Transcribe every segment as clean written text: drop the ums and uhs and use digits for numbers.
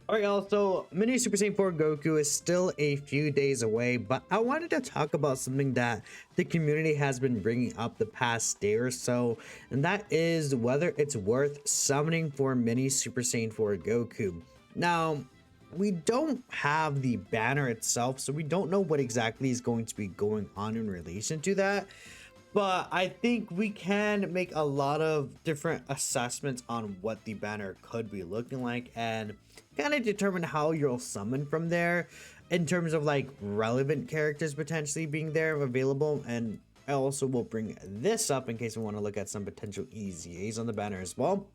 Alright, y'all, so Mini Super Saiyan 4 Goku is still a few days away, but I wanted to talk about something that the community has been bringing up the past day or so, and that is whether it's worth summoning for Mini Super Saiyan 4 Goku. Now, we don't have the banner itself, so we don't know what exactly is going to be going on in relation to that. But I think we can make a lot of different assessments on what the banner could be looking like and kind of determine how you'll summon from there in terms of like relevant characters potentially being there available. And I also will bring this up in case we want to look at some potential EZAs on the banner as well.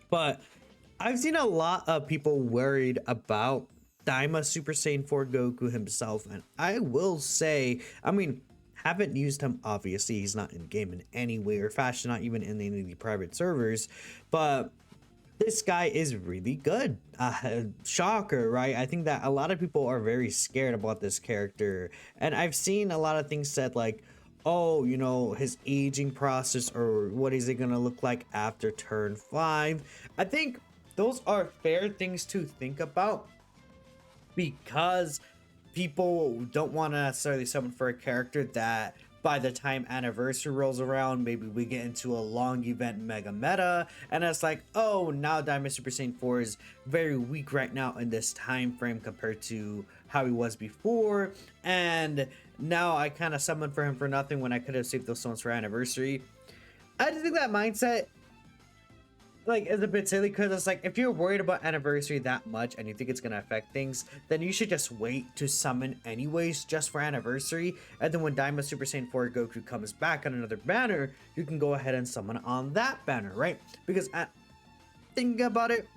But I've seen a lot of people worried about Daima Super Saiyan 4 Goku himself, and I will say, I mean, haven't used him obviously, he's not in game in any way or fashion, not even in any of the private servers, but this guy is really good. Shocker, right? I think that a lot of people are very scared about this character, and I've seen a lot of things said like, oh, you know, his aging process or what is it gonna look like after turn 5. I think those are fair things to think about because people don't want to necessarily summon for a character that by the time anniversary rolls around, maybe we get into a long event mega meta, and it's like, oh, now Diamond Super Saiyan 4 is very weak right now in this time frame compared to how he was before, and now I kind of summoned for him for nothing when I could have saved those stones for anniversary. I just think that mindset like is a bit silly because it's like if you're worried about anniversary that much and you think it's gonna affect things, then you should just wait to summon anyways just for anniversary, and then when Daima Super Saiyan 4 Goku comes back on another banner, you can go ahead and summon on that banner, right? Because thinking about it,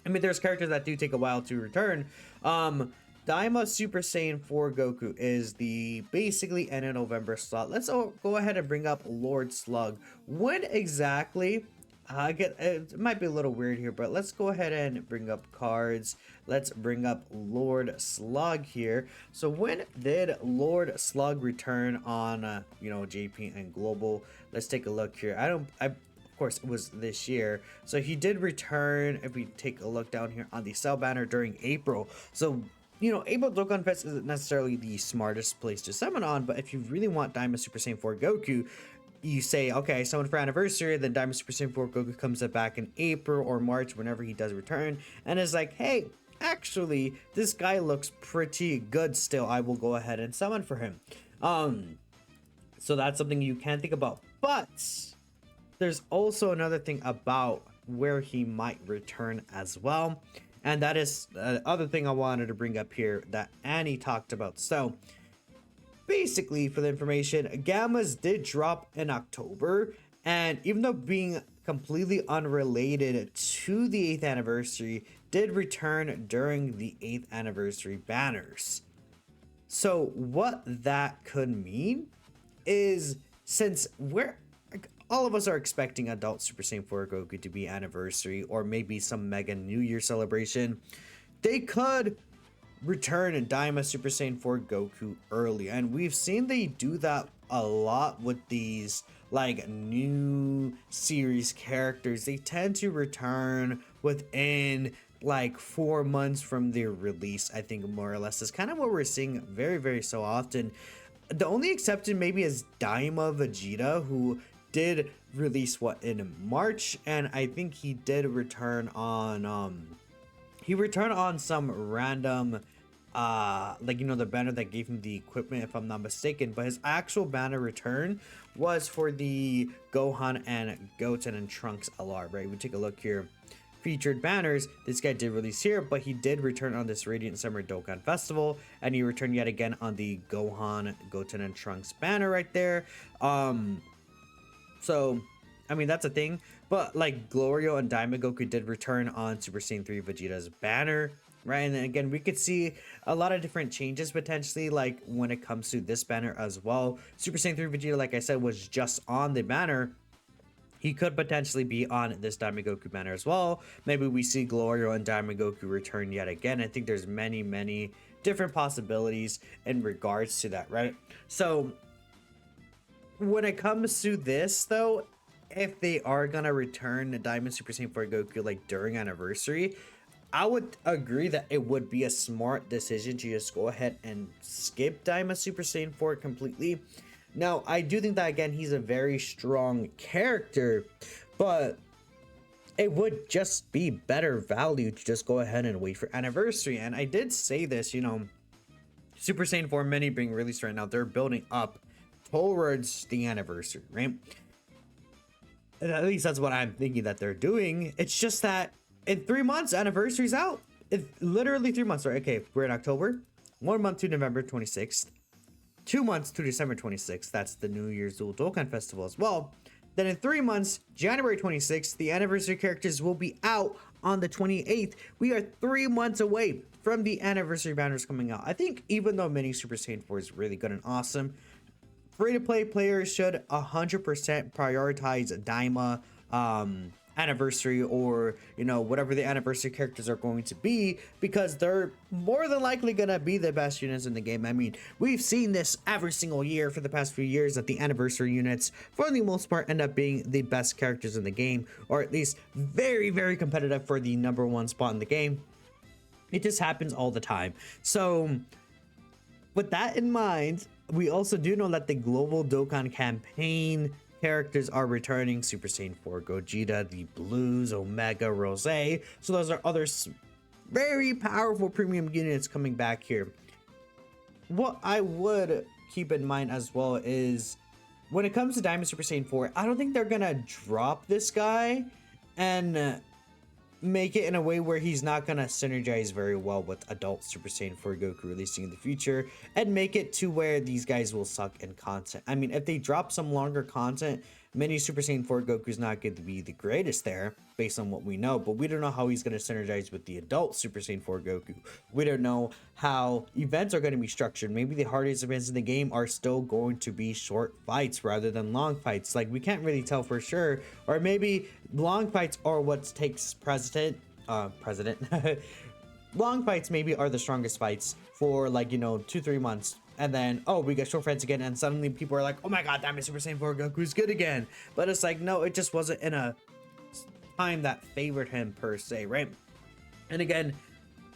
I mean, there's characters that do take a while to return. Daima Super Saiyan 4 Goku is the basically end of November slot. Let's go ahead and bring up Lord Slug. When exactly? It might be a little weird here, but let's go ahead and bring up cards. Let's bring up Lord Slug here. So when did Lord Slug return on, JP and Global? Let's take a look here. Of course, it was this year. So he did return, if we take a look down here on the cell banner during April. So April Dokkan Fest isn't necessarily the smartest place to summon on, but if you really want Diamond Super Saiyan 4 Goku, you say, okay, summon for anniversary, then Diamond Super Saiyan 4 Goku comes back in April or March, whenever he does return, and is like, hey, actually, this guy looks pretty good still. I will go ahead and summon for him. So that's something you can think about. But there's also another thing about where he might return as well. And that is the other thing I wanted to bring up here that Annie talked about. So basically, for the information, Gammas did drop in October, and even though being completely unrelated to the 8th anniversary, did return during the 8th anniversary banners. So what that could mean is, since all of us are expecting adult Super Saiyan 4 Goku to be anniversary or maybe some mega New Year celebration, they could return and Daima Super Saiyan 4 Goku early, and we've seen they do that a lot with these like new series characters. They tend to return within like 4 months from their release. I think more or less is kind of what we're seeing very so often. The only exception maybe is Daima Vegeta, who did release in March, and I think he did return on he returned on some random the banner that gave him the equipment, if I'm not mistaken, but his actual banner return was for the Gohan and Goten and Trunks LR, right? We take a look here. Featured banners, this guy did release here, but he did return on this Radiant Summer Dokkan Festival, and he returned yet again on the Gohan, Goten, and Trunks banner right there. So I mean, that's a thing, but like Glorio and Diamond Goku did return on Super Saiyan 3 Vegeta's banner, right? And then again, we could see a lot of different changes potentially, like when it comes to this banner as well. Super Saiyan 3 Vegeta, like I said, was just on the banner. He could potentially be on this Diamond Goku banner as well. Maybe we see Glorio and Diamond Goku return yet again. I think there's many different possibilities in regards to that, right? So when it comes to this though, if they are gonna return the Diamond Super Saiyan 4 Goku like during anniversary, I would agree that it would be a smart decision to just go ahead and skip Daima Super Saiyan 4 completely. Now, I do think that, again, he's a very strong character, but it would just be better value to just go ahead and wait for Anniversary. And I did say this, you know, Super Saiyan 4 Mini being released right now, they're building up towards the Anniversary, right? And at least that's what I'm thinking that they're doing. It's just that in 3 months, Anniversary's out. It's literally 3 months, right? Okay, we're in October. 1 month to November 26th. 2 months to December 26th. That's the New Year's Dual Dokkan Festival as well. Then in 3 months, January 26th, the Anniversary characters will be out on the 28th. We are 3 months away from the Anniversary banners coming out. I think even though Mini Super Saiyan 4 is really good and awesome, free-to-play players should 100% prioritize Daima Anniversary, or, you know, whatever the Anniversary characters are going to be, because they're more than likely gonna be the best units in the game. I mean, we've seen this every single year for the past few years, that the Anniversary units, for the most part, end up being the best characters in the game, or at least very, very competitive for the #1 spot in the game. It just happens all the time. So with that in mind, we also do know that the Global Dokkan campaign characters are returning. Super Saiyan 4 Gogeta, the Blues, Omega, Rose. So those are other very powerful premium units coming back here. What I would keep in mind as well is, when it comes to Diamond Super Saiyan 4, I don't think they're gonna drop this guy and make it in a way where he's not gonna synergize very well with adult Super Saiyan 4 Goku releasing in the future, and make it to where these guys will suck in content. I mean, if they drop some longer content, Mini Super Saiyan 4 Goku's not going to be the greatest there, based on what we know, but we don't know how he's going to synergize with the adult Super Saiyan 4 Goku. We don't know how events are going to be structured. Maybe the hardest events in the game are still going to be short fights rather than long fights. Like, we can't really tell for sure. Or maybe long fights are what takes precedent. Long fights maybe are the strongest fights for, like, you know, 2-3 months. And then, oh, we get short fights again, and suddenly people are like, oh my god, that Super Saiyan 4 Goku's good again. But it's like, no, it just wasn't in a time that favored him per se, right? And again,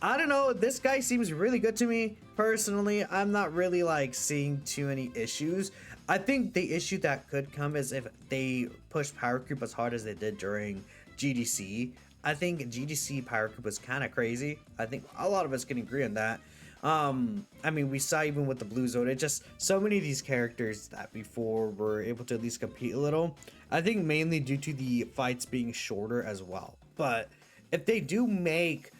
I don't know, this guy seems really good to me personally. I'm not really like seeing too many issues. I think the issue that could come is if they push power creep as hard as they did during GDC. I think GDC power creep was kind of crazy. I think a lot of us can agree on that. I mean, we saw even with the Blue Zone, it just, so many of these characters that before were able to at least compete a little. I think mainly due to the fights being shorter as well. But if they do make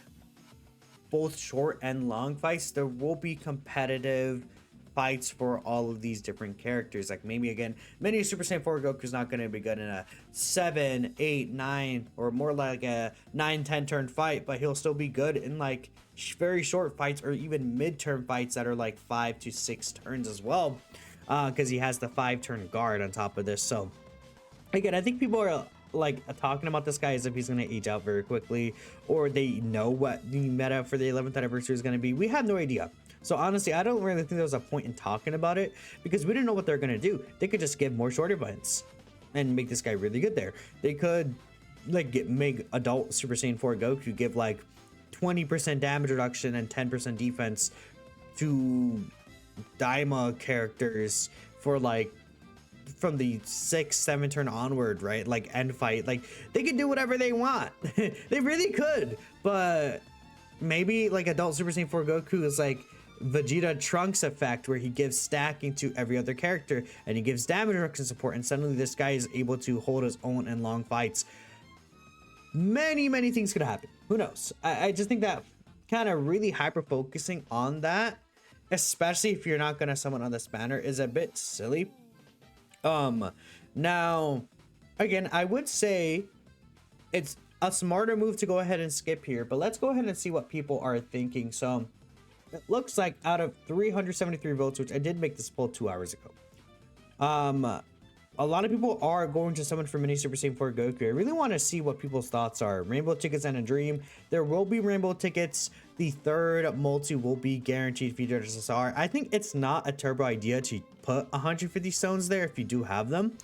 both short and long fights, there will be competitive fights for all of these different characters. Like, maybe again, Mini Super Saiyan 4 Goku's not going to be good in a 7, 8, 9, or more like a 9-10 turn fight, but he'll still be good in like very short fights, or even mid-turn fights that are like 5 to 6 turns as well, because he has the 5-turn guard on top of this. So again, I think people are like talking about this guy as if he's going to age out very quickly, or they know what the meta for the 11th anniversary is going to be. We have no idea. So honestly, I don't really think there was a point in talking about it, because we didn't know what they're going to do. They could just give more short events and make this guy really good there. They could like make adult Super Saiyan 4 Goku give like 20% damage reduction and 10% defense to Daima characters for like from the 6-7 turn onward, right? Like end fight. Like, they could do whatever they want. They really could. But maybe like adult Super Saiyan 4 Goku is like Vegeta Trunks effect, where he gives stacking to every other character and he gives damage reduction support, and suddenly this guy is able to hold his own in long fights. Many things could happen. Who knows? I just think that kind of really hyper focusing on that, especially if you're not gonna summon on this banner, is a bit silly. Now again, I would say it's a smarter move to go ahead and skip here, but let's go ahead and see what people are thinking. So it looks like out of 373 votes, which I did make this poll 2 hours ago, a lot of people are going to summon for Mini Super Saiyan 4 Goku. I really want to see what people's thoughts are. Rainbow tickets and a dream. There will be rainbow tickets. The third multi will be guaranteed featured SSR. I think it's not a turbo idea to put 150 stones there if you do have them.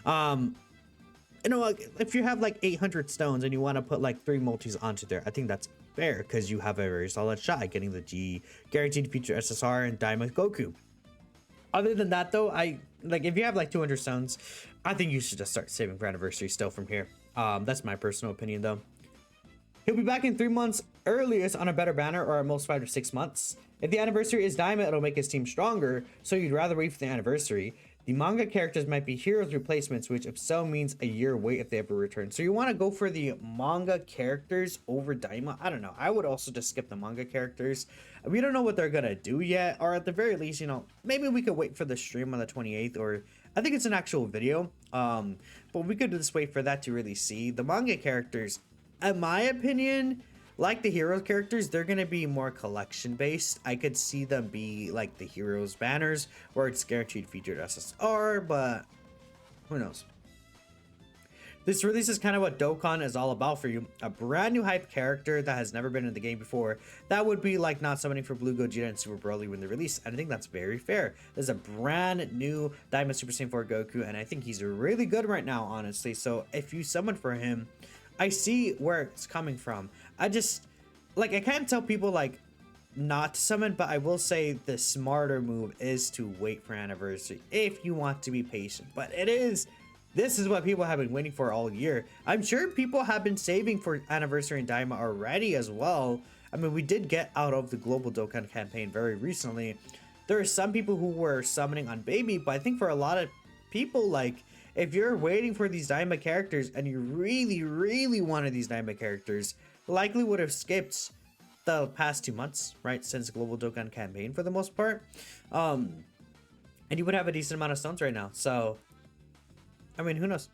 You know, if you have like 800 stones and you want to put like 3 multis onto there, I think that's fair because you have a very solid shot at getting the G guaranteed future SSR and Daima Goku. Other than that though, I like if you have like 200 stones, I think you should just start saving for anniversary still from here. That's my personal opinion though. He'll be back in 3 months earliest on a better banner, or at most 5 to 6 months. If the anniversary is Daima, it'll make his team stronger, so you'd rather wait for the anniversary. The manga characters might be heroes replacements, which if so means a year wait if they ever return. So you want to go for the manga characters over Daima? I don't know. I would also just skip the manga characters. We don't know what they're going to do yet, or at the very least, you know, maybe we could wait for the stream on the 28th, or I think it's an actual video. But we could just wait for that to really see. The manga characters, in my opinion, like the hero characters, they're going to be more collection based. I could see them be like the heroes banners where it's guaranteed featured SSR, but who knows. This release is kind of what Dokkan is all about for you. A brand new hype character that has never been in the game before. That would be like not summoning for Blue Gogeta and Super Broly when they release. And I think that's very fair. There's a brand new Diamond Super Saiyan 4 Goku, and I think he's really good right now, honestly. So if you summon for him, I see where it's coming from. I just, like, I can't tell people, like, not to summon, but I will say the smarter move is to wait for anniversary if you want to be patient. But this is what people have been waiting for all year. I'm sure people have been saving for anniversary and Daima already as well. I mean, we did get out of the Global Dokkan campaign very recently. There are some people who were summoning on Baby, but I think for a lot of people, like, if you're waiting for these Daima characters and you really wanted these Daima characters, likely would have skipped the past 2 months, right, since Global Dokkan campaign for the most part. And you would have a decent amount of stones right now. So, I mean, who knows?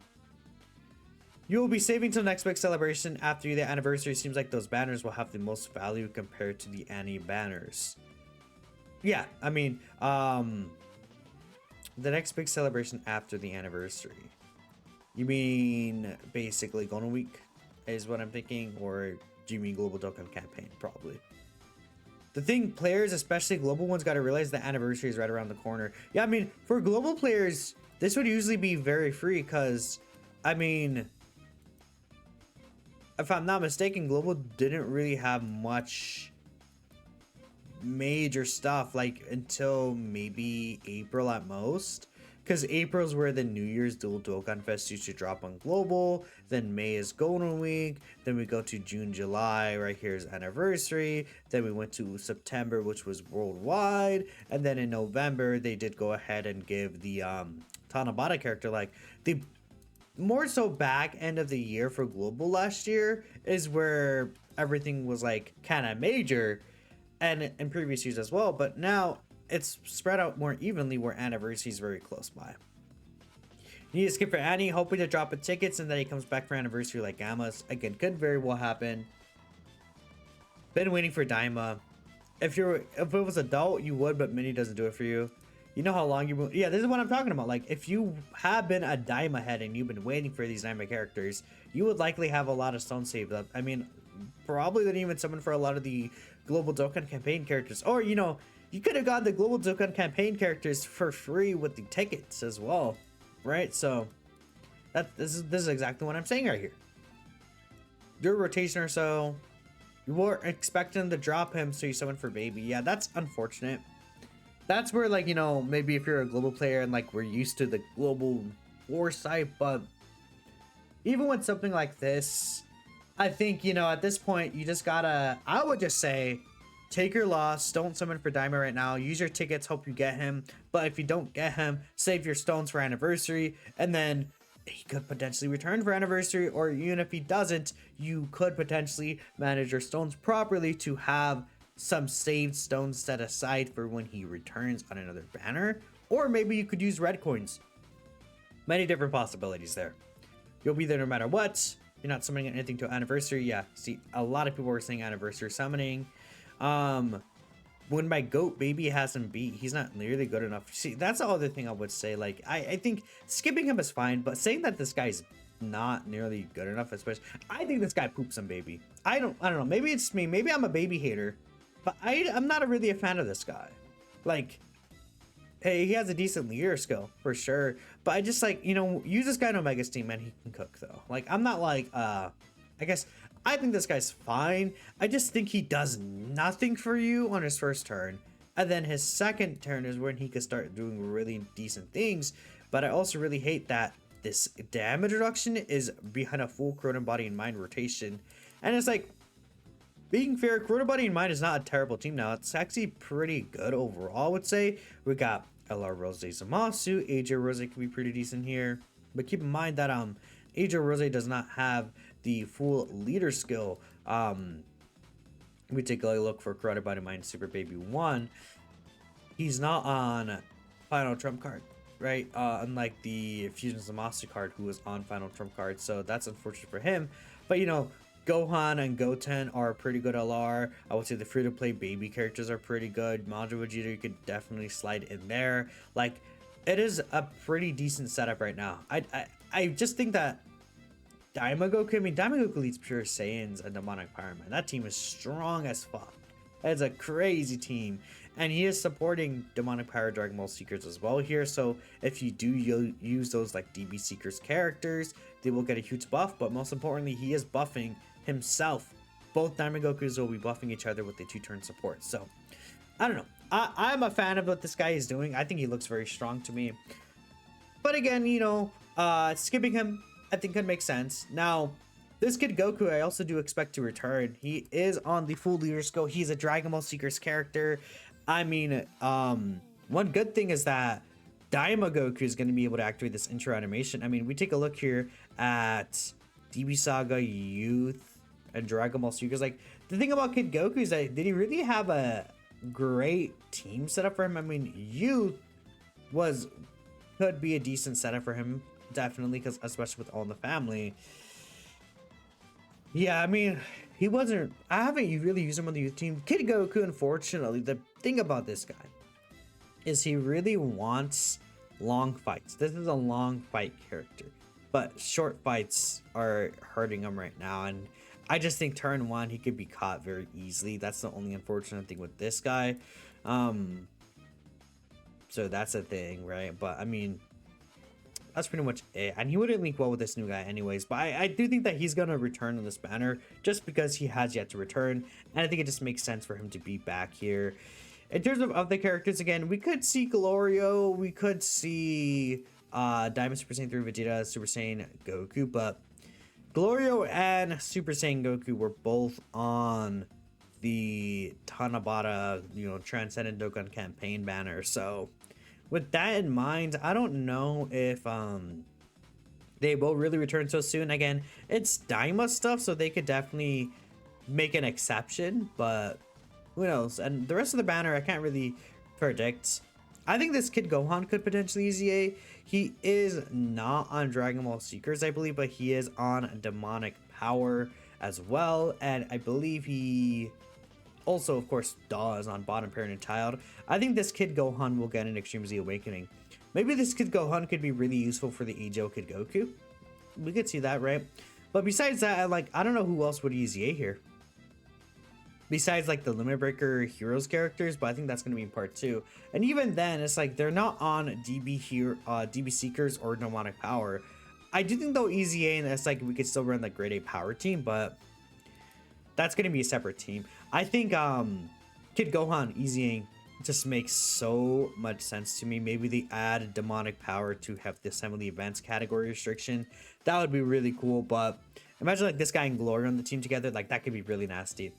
You will be saving till next big celebration after the anniversary. Seems like those banners will have the most value compared to the Annie banners. Yeah, I mean, the next big celebration after the anniversary. You mean basically Golden Week is what I'm thinking, or do you mean Global Dokkan campaign? Probably. The thing, players, especially global ones, got to realize the anniversary is right around the corner. Yeah, I mean, for global players, this would usually be very free because, I mean, if I'm not mistaken, global didn't really have much major stuff like until maybe April at most, because April's where the New Year's Dual Dokkan Fest used to drop on global. Then May is Golden Week, then we go to June, July, right here's anniversary, then we went to September, which was worldwide, and then in November they did go ahead and give the Tanabata character. Like, the more so back end of the year for global last year is where everything was like kind of major, and in previous years as well, but now it's spread out more evenly where anniversary is very close by. You need to skip for Annie, hoping to drop a tickets and then he comes back for anniversary like Gamma's. Again, could very well happen. Been waiting for Daima. If it was adult, you would, but Mini doesn't do it for you. You know how long you... Yeah, this is what I'm talking about. Like, if you have been a Daima head and you've been waiting for these Daima characters, you would likely have a lot of stones saved up. I mean, probably didn't even summon for a lot of the Global Dokkan campaign characters. Or, you know, you could have got the Global Dokkan campaign characters for free with the tickets as well, right? So, this is exactly what I'm saying right here. Your rotation or so, you were expecting to drop him, so you summon for Baby. Yeah, that's unfortunate. That's where, like, you know, maybe if you're a global player and, like, we're used to the global war site, but even with something like this, I think, you know, at this point, you just gotta, I would just say, take your loss, don't summon for Daima right now, use your tickets, hope you get him, but if you don't get him, save your stones for anniversary, and then he could potentially return for anniversary, or even if he doesn't, you could potentially manage your stones properly to have some saved stones set aside for when he returns on another banner, or maybe you could use red coins. Many different possibilities there. You'll be there no matter what. You're not summoning anything to anniversary. Yeah, see, a lot of people were saying anniversary summoning. When my goat Baby has him beat, he's not nearly good enough. See, that's the other thing I would say. Like, I think skipping him is fine, but saying that this guy's not nearly good enough, especially, I think this guy poops on Baby. I don't know. Maybe it's me. Maybe I'm a Baby hater, but I'm not really a fan of this guy. Like, hey, he has a decent leader skill for sure, but I just, like, you know, use this guy in Omega's team and he can cook though. Like, I'm not like, I guess I think this guy's fine. I just think he does nothing for you on his first turn. And then his second turn is when he could start doing really decent things. But I also really hate that this damage reduction is behind a full Chrono Body and Mind rotation. And it's like, being fair, Chrono Body and Mind is not a terrible team now. It's actually pretty good overall, I would say. We got LR Rose Zamasu, AJ Rose can be pretty decent here. But keep in mind that AJ Rose does not have the full leader skill. We take a look for Chrono Body Mind Super Baby 1. He's not on Final Trump card, right? Unlike the Fusion Zamasu card, who was on Final Trump card. So that's unfortunate for him. But you know, Gohan and Goten are pretty good LR. I would say the free-to-play baby characters are pretty good. Majin Vegeta, you could definitely slide in there. Like, it is a pretty decent setup right now. I just think that Goku, I mean, Goku leads Pure Saiyans and Demonic Power Man. That team is strong as fuck. It's a crazy team. And he is supporting Demonic Power Dragon Ball Seekers as well here. So if you do use those like DB Seekers characters, they will get a huge buff. But most importantly, he is buffing himself. Both Diamond Gokus will be buffing each other with the 2-turn support. So I don't know. I'm a fan of what this guy is doing. I think he looks very strong to me. But again, you know, skipping him, I think could make sense. Now, this kid Goku, I also do expect to return. He is on the full leader skill. He's a Dragon Ball Seekers character. I mean, one good thing is that Daima Goku is going to be able to activate this intro animation. I mean, we take a look here at DB Saga, Youth, and Dragon Ball Seekers. Like, the thing about Kid Goku is that did he really have a great team setup for him? I mean, Youth could be a decent setup for him, definitely, because especially with All in the Family. Yeah, I mean, he wasn't. I haven't really used him on the youth team. Kid Goku, unfortunately, the thing about this guy is he really wants long fights. This is a long fight character, but short fights are hurting him right now. And I just think turn 1 he could be caught very easily. That's the only unfortunate thing with this guy. So that's a thing, right? But I mean, that's pretty much it. And he wouldn't link well with this new guy anyways. But I do think that he's going to return on this banner just because he has yet to return. And I think it just makes sense for him to be back here. In terms of other characters, again, we could see Glorio. We could see Diamond Super Saiyan 3 Vegeta, Super Saiyan Goku. But Glorio and Super Saiyan Goku were both on the Tanabata, you know, Transcendent Dokkan campaign banner. So with that in mind, I don't know if they will really return so soon. Again, it's Daima stuff, so they could definitely make an exception, but who knows? And the rest of the banner, I can't really predict. I think this kid Gohan could potentially EZA. He is not on Dragon Ball Seekers, I believe, but he is on Demonic Power as well. And I believe he also, of course, does on Bottom Parent and Child. I think this kid Gohan will get an Extreme Z Awakening. Maybe this kid Gohan could be really useful for the Ejo Kid Goku. We could see that, right? But besides that, I don't know who else would EZA here. Besides like the Limit Breaker Heroes characters, but I think that's going to be in part 2. And even then, it's like they're not on DB Seekers or Demonic Power. I do think they'll EZA, and it's like we could still run the Grade A Power team, but that's going to be a separate team. I think Kid Gohan EZAing just makes so much sense to me. Maybe they add Demonic Power to have the Assembly Events category restriction. That would be really cool, but imagine like this guy and Glory on the team together. Like that could be really nasty.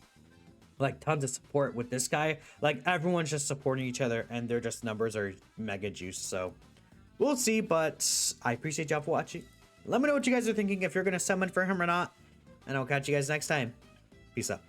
Like tons of support with this guy. Like everyone's just supporting each other and their just numbers are mega juiced. So we'll see, but I appreciate y'all for watching. Let me know what you guys are thinking, if you're going to summon for him or not. And I'll catch you guys next time. Peace out.